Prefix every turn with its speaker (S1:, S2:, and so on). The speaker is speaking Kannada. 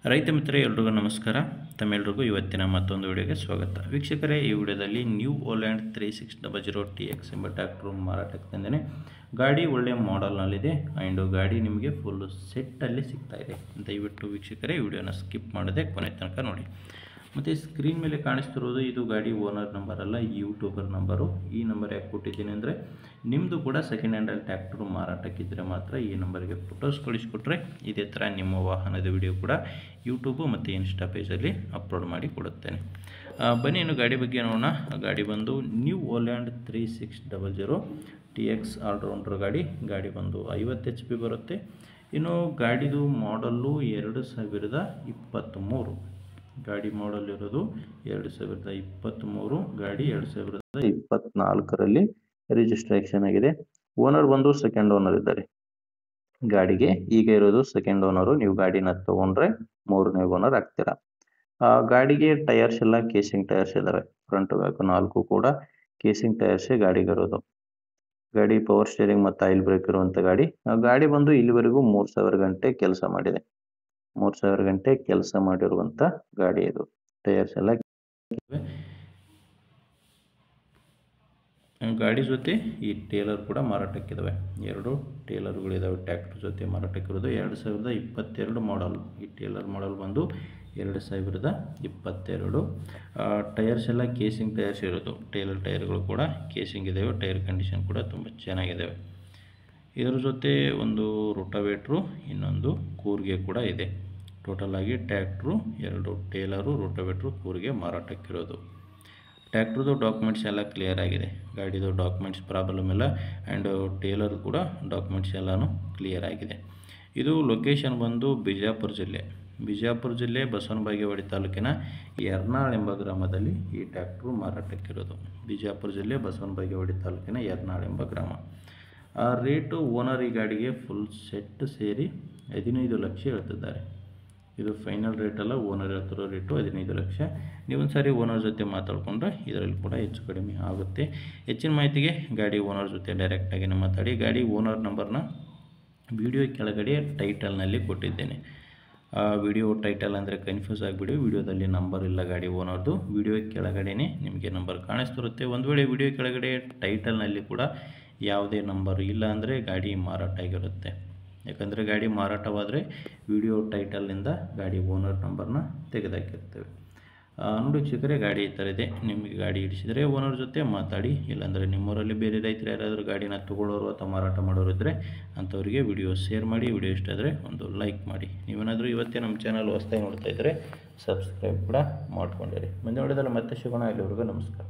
S1: ರೈತ ಮಿತ್ರ ಎಲ್ರಿಗೂ ನಮಸ್ಕಾರ. ತಮ್ಮೆಲ್ಲರಿಗೂ ಇವತ್ತಿನ ಮತ್ತೊಂದು ವಿಡಿಯೋಗೆ ಸ್ವಾಗತ. ವೀಕ್ಷಕರೇ, ಈ ವಿಡಿಯೋದಲ್ಲಿ ನ್ಯೂ ಓಲ್ಯಾಂಡ್ 3600 TX ಎಂಬ ಟ್ರ್ಯಾಕ್ಟರ್ ಮಾರಾಟಕ್ಕೆ ತಂದೇನೆ. ಗಾಡಿ ಒಳ್ಳೆಯ ಮಾಡೆಲ್ನಲ್ಲಿದೆ ಆ್ಯಂಡ್ ಗಾಡಿ ನಿಮಗೆ ಫುಲ್ಲು ಸೆಟ್ಟಲ್ಲಿ ಸಿಗ್ತಾ ಇದೆ. ದಯವಿಟ್ಟು ವೀಕ್ಷಕರೇ ಈ ವಿಡಿಯೋನ ಸ್ಕಿಪ್ ಮಾಡದೆ ಕೊನೆ ತನಕ ನೋಡಿ. ಮತ್ತು ಸ್ಕ್ರೀನ್ ಮೇಲೆ ಕಾಣಿಸ್ತಿರೋದು ಇದು ಗಾಡಿ ಓನರ್ ನಂಬರ್ ಅಲ್ಲ, ಯೂಟ್ಯೂಬರ್ ನಂಬರು. ಈ ನಂಬರ್ ಯಾಕೆ ಕೊಟ್ಟಿದ್ದೀನಿ ಅಂದರೆ ನಿಮ್ಮದು ಕೂಡ ಸೆಕೆಂಡ್ ಹ್ಯಾಂಡಲ್ಲಿ ಟ್ರ್ಯಾಕ್ಟರ್ ಮಾರಾಟಕ್ಕಿದ್ದರೆ ಮಾತ್ರ ಈ ನಂಬರ್ಗೆ ಫೋಟೋಸ್ ಕಳಿಸ್ಕೊಟ್ರೆ ಇದೇ ಥರ ನಿಮ್ಮ ವಾಹನದ ವಿಡಿಯೋ ಕೂಡ ಯೂಟ್ಯೂಬು ಮತ್ತು ಇನ್ಸ್ಟಾ ಪೇಜಲ್ಲಿ ಅಪ್ಲೋಡ್ ಮಾಡಿ ಕೊಡುತ್ತೇನೆ. ಬನ್ನಿ ಇನ್ನು ಗಾಡಿ ಬಗ್ಗೆ ನೋಡೋಣ. ಗಾಡಿ ಬಂದು ನ್ಯೂ ಓಲ್ಯಾಂಡ್ 3600 TX ಆಲ್ರೌಂಡರ್ ಗಾಡಿ ಬಂದು 50 HP ಬರುತ್ತೆ. ಇನ್ನು ಗಾಡಿದು ಮಾಡಲ್ಲು 2023. ಗಾಡಿ ಮಾಡಲ್ ಇರೋದು 2023. ಗಾಡಿ 2024ರಲ್ಲಿ ರಿಜಿಸ್ಟ್ರೇಷನ್ ಆಗಿದೆ. ಓನರ್ ಬಂದು ಸೆಕೆಂಡ್ ಓನರ್ ಇದ್ದಾರೆ. ಗಾಡಿಗೆ ಈಗ ಇರೋದು ಸೆಕೆಂಡ್ ಓನರು. ನೀವು ಗಾಡಿನ ತಗೊಂಡ್ರೆ ಮೂರನೇ ಓನರ್ ಆಗ್ತೀರಾ. ಗಾಡಿಗೆ ಟೈರ್ಸ್ ಎಲ್ಲ ಕೇಸಿಂಗ್ ಟೈರ್ಸ್ ಇದ್ದಾವೆ. ಫ್ರಂಟ್ ಬ್ಯಾಕ್ 4 ಕೂಡ ಕೇಸಿಂಗ್ ಟೈರ್ಸೇ ಗಾಡಿಗಿರೋದು. ಗಾಡಿ ಪವರ್ ಸ್ಟೇರಿಂಗ್ ಮತ್ತು ಆಯಿಲ್ ಬ್ರೇಕ್ ಇರುವಂಥ ಗಾಡಿ ಬಂದು ಇಲ್ಲಿವರೆಗೂ 3000 ಗಂಟೆ ಕೆಲಸ ಮಾಡಿದೆ. 3000 ಗಂಟೆ ಕೆಲಸ ಮಾಡಿರುವಂಥ ಗಾಡಿ ಇದು. ಟೈರ್ಸ್ ಎಲ್ಲ ಗಾಡಿ ಜೊತೆ ಈ ಟೇಲರ್ ಕೂಡ ಮಾರಾಟಕ್ಕಿದ್ದಾವೆ. 2 ಟೇಲರ್ಗಳಿದ್ದಾವೆ ಟ್ರ್ಯಾಕ್ಟರ್ ಜೊತೆ ಮಾರಾಟಕ್ಕಿರೋದು. 2022 ಮಾಡಲ್. ಈ ಟೇಲರ್ ಮಾಡಲ್ ಬಂದು 2022. ಟೈರ್ಸ್ ಎಲ್ಲ ಕೇಸಿಂಗ್ ಟೈರ್ಸ್ ಇರೋದು. ಟೇಲರ್ ಟೈರ್ಗಳು ಕೂಡ ಕೇಸಿಂಗ್ ಇದ್ದಾವೆ. ಟೈರ್ ಕಂಡೀಷನ್ ಕೂಡ ತುಂಬ ಚೆನ್ನಾಗಿದ್ದಾವೆ. ಇದರ ಜೊತೆ ಒಂದು ರೋಟಾವೇಟ್ರು, ಇನ್ನೊಂದು ಕೂರ್ಗೆ ಕೂಡ ಇದೆ. ಟೋಟಲ್ ಆಗಿ ಟ್ರ್ಯಾಕ್ಟ್ರು, 2 ಟೇಲರು, ರೋಟಾವೇಟ್ರು, ಕೂರ್ಗೆ ಮಾರಾಟಕ್ಕಿರೋದು. ಟ್ರ್ಯಾಕ್ಟ್ರದ್ದು ಡಾಕ್ಯುಮೆಂಟ್ಸ್ ಎಲ್ಲ ಕ್ಲಿಯರ್ ಆಗಿದೆ. ಗಾಡಿದು ಡಾಕ್ಯುಮೆಂಟ್ಸ್ ಪ್ರಾಬ್ಲಮ್ ಇಲ್ಲ ಆ್ಯಂಡ್ ಟೇಲರ್ ಕೂಡ ಡಾಕ್ಯುಮೆಂಟ್ಸ್ ಎಲ್ಲನೂ ಕ್ಲಿಯರ್ ಆಗಿದೆ. ಇದು ಲೊಕೇಶನ್ ಬಂದು ಬಿಜಾಪುರ ಜಿಲ್ಲೆ ಬಸವನ ಬಾಗೇವಾಡಿ ತಾಲೂಕಿನ ಯರ್ನಾಳ್ ಎಂಬ ಗ್ರಾಮದಲ್ಲಿ ಈ ಟ್ರ್ಯಾಕ್ಟ್ರು ಮಾರಾಟಕ್ಕಿರೋದು. ಬಿಜಾಪುರ ಜಿಲ್ಲೆ ಬಸವನ ಬಾಗೇವಾಡಿ ತಾಲೂಕಿನ ಯರ್ನಾಳ್ ಎಂಬ ಗ್ರಾಮ. ರೇಟು ಓನರ್ ಈ ಗಾಡಿಗೆ ಫುಲ್ ಸೆಟ್ ಸೇರಿ 15 ಲಕ್ಷ ಹೇಳ್ತಿದ್ದಾರೆ. ಇದು ಫೈನಲ್ ರೇಟ್ ಅಲ್ಲ, ಓನರ್ ಹೇಳ್ತಿರೋ ರೇಟು 15 ಲಕ್ಷ. ನೀವೊಂದು ಸಾರಿ ಓನರ್ ಜೊತೆ ಮಾತಾಡಿಕೊಂಡ್ರೆ ಇದರಲ್ಲಿ ಕೂಡ ಹೆಚ್ಚು ಕಡಿಮೆ ಆಗುತ್ತೆ. ಹೆಚ್ಚಿನ ಮಾಹಿತಿಗೆ ಗಾಡಿ ಓನರ್ ಜೊತೆ ಡೈರೆಕ್ಟಾಗಿ ಮಾತಾಡಿ. ಗಾಡಿ ಓನರ್ ನಂಬರ್ನ ವಿಡಿಯೋ ಕೆಳಗಡೆ ಟೈಟಲ್ನಲ್ಲಿ ಕೊಟ್ಟಿದ್ದೇನೆ. ವಿಡಿಯೋ ಟೈಟಲ್ ಅಂದರೆ ಕನ್ಫ್ಯೂಸ್ ಆಗಿಬಿಡಿ. ವಿಡಿಯೋದಲ್ಲಿ ನಂಬರ್ ಇಲ್ಲ ಗಾಡಿ ಓನರ್ದು. ವಿಡಿಯೋ ಕೆಳಗಡೆನೇ ನಿಮಗೆ ನಂಬರ್ ಕಾಣಿಸ್ತಿರುತ್ತೆ. ಒಂದು ವೇಳೆ ವಿಡಿಯೋ ಕೆಳಗಡೆ ಟೈಟಲ್ನಲ್ಲಿ ಕೂಡ ಯಾವುದೇ ನಂಬರ್ ಇಲ್ಲ ಅಂದರೆ ಗಾಡಿ ಮಾರಾಟ ಆಗಿರುತ್ತೆ. ಯಾಕಂದರೆ ಗಾಡಿ ಮಾರಾಟವಾದರೆ ವಿಡಿಯೋ ಟೈಟಲ್ನಿಂದ ಗಾಡಿ ಓನರ್ ನಂಬರ್ನ ತೆಗೆದಾಕಿರ್ತೇವೆ. ನೋಡಿ ವೀಕ್ಷಕರೇ, ಗಾಡಿ ಈ ಥರ ಇದೆ. ನಿಮಗೆ ಗಾಡಿ ಹಿಡಿಸಿದರೆ ಓನರ್ ಜೊತೆ ಮಾತಾಡಿ. ಇಲ್ಲಾಂದರೆ ನಿಮ್ಮೂರಲ್ಲಿ ಬೇರೆ ರೈತರು ಯಾರಾದರೂ ಗಾಡಿನ ತೊಗೊಳ್ಳೋರು ಅಥವಾ ಮಾರಾಟ ಮಾಡೋರು ಇದ್ದರೆ ಅಂಥವರಿಗೆ ವಿಡಿಯೋ ಶೇರ್ ಮಾಡಿ. ವಿಡಿಯೋ ಇಷ್ಟ ಆದರೆ ಒಂದು ಲೈಕ್ ಮಾಡಿ. ನೀವೇನಾದರೂ ಇವತ್ತೇ ನಮ್ಮ ಚಾನಲ್ ಹೊಸದಾಗಿ ನೋಡ್ತಾ ಇದ್ದರೆ ಸಬ್ಸ್ಕ್ರೈಬ್ ಕೂಡ ಮಾಡ್ಕೊಂಡಿರಿ. ಮುಂದೆ ನೋಡಿದಲ್ಲಿ ಮತ್ತೆ ಸಿಗೋಣ. ಇಲ್ಲಿವರೆಗೂ ನಮಸ್ಕಾರ.